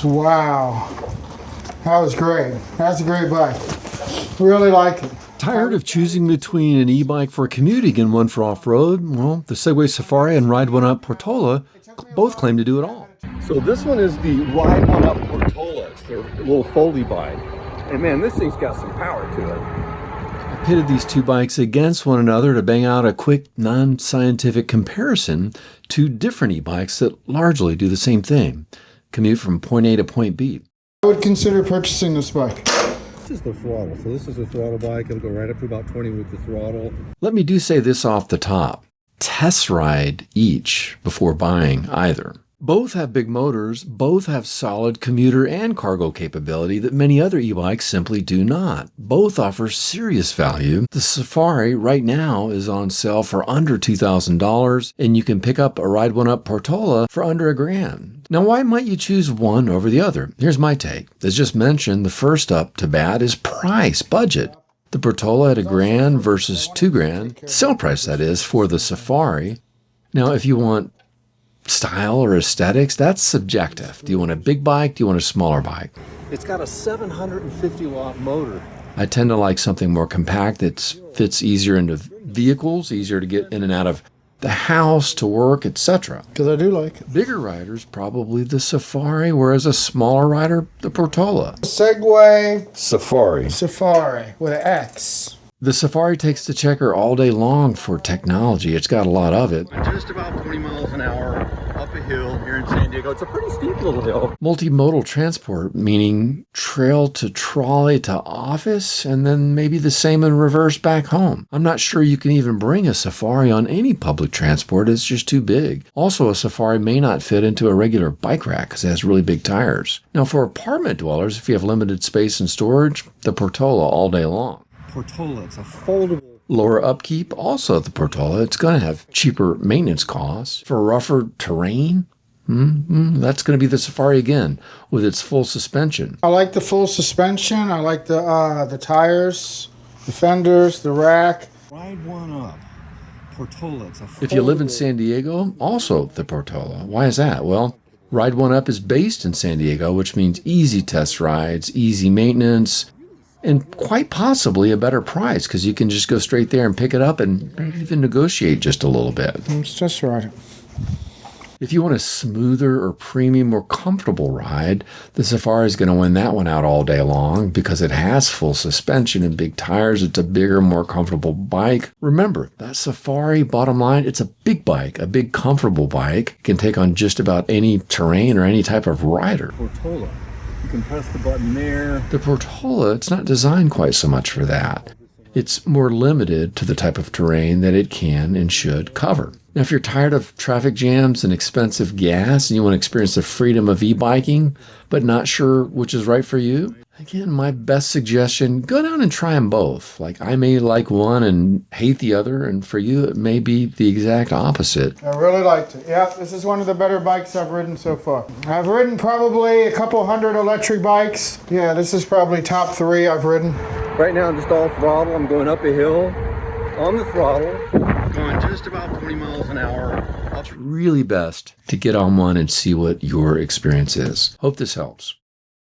Wow. That was great. That's a great bike. Really like it. Tired of choosing between an e-bike for commuting and one for off-road? Well, the Segway Xafari and Ride1Up Portola both claim to do it all. So this one is the Ride1Up Portola. It's their little foldy bike. And man, this thing's got some power to it. I pitted these two bikes against one another to bang out a quick, non-scientific comparison to different e-bikes that largely do the same thing. Commute from point A to point B. I would consider purchasing this bike. This is the throttle. So this is a throttle bike. It'll go right up to about 20 with the throttle. Let me do say this off the top. Test ride each before buying either. Both have big motors, both have solid commuter and cargo capability that many other e-bikes simply do not. Both offer serious value. The Xafari right now is on sale for under $2,000, and you can pick up a Ride1Up Portola for under $1,000. Now, why might you choose one over the other? Here's my take. As just mentioned, the first up to bat is price, budget. The Portola at $1,000 versus $2,000, sale price that is, for the Xafari. Now, if you want style or aesthetics, that's subjective. Do you want a big bike? Do you want a smaller bike? It's got a 750 watt motor. I tend to like something more compact that fits easier into vehicles, easier to get in and out of the house, to work, etc. Because I do like it. Bigger riders, probably the Xafari, whereas a smaller rider, the Portola. Segway Xafari with an X. The Xafari takes the checker all day long for technology. It's got a lot of it. Just about 20 miles an hour up a hill here in San Diego. It's a pretty steep little hill. Multimodal transport, meaning trail to trolley to office, and then maybe the same in reverse back home. I'm not sure you can even bring a Xafari on any public transport. It's just too big. Also, a Xafari may not fit into a regular bike rack because it has really big tires. Now, for apartment dwellers, if you have limited space and storage, the Portola all day long. Portola, it's a foldable. Lower upkeep, also the Portola. It's going to have cheaper maintenance costs. For rougher terrain, that's going to be the Xafari again with its full suspension. I like the full suspension. I like the tires, the fenders, the rack. Ride1Up Portola, it's a foldable. If you live in San Diego, also the Portola. Why is that? Well, Ride1Up is based in San Diego, which means easy test rides, easy maintenance, and quite possibly a better price because you can just go straight there and pick it up and even negotiate just a little bit. It's just right. If you want a smoother or premium, more comfortable ride, the Xafari is going to win that one out all day long because it has full suspension and big tires. It's a bigger, more comfortable bike. Remember, that Xafari, bottom line, it's a big bike, a big, comfortable bike. It can take on just about any terrain or any type of rider. Portola. You can press the button there. The Portola, it's not designed quite so much for that. It's more limited to the type of terrain that it can and should cover. Now, if you're tired of traffic jams and expensive gas and you want to experience the freedom of e-biking, but not sure which is right for you, again, my best suggestion, go down and try them both. Like, I may like one and hate the other, and for you, it may be the exact opposite. I really liked it. Yeah, this is one of the better bikes I've ridden so far. I've ridden probably a couple hundred electric bikes. Yeah, this is probably top 3 I've ridden. Right now I'm just all throttle. I'm going up a hill on the throttle, going just about 20 miles an hour. It's really best to get on one and see what your experience is. Hope this helps.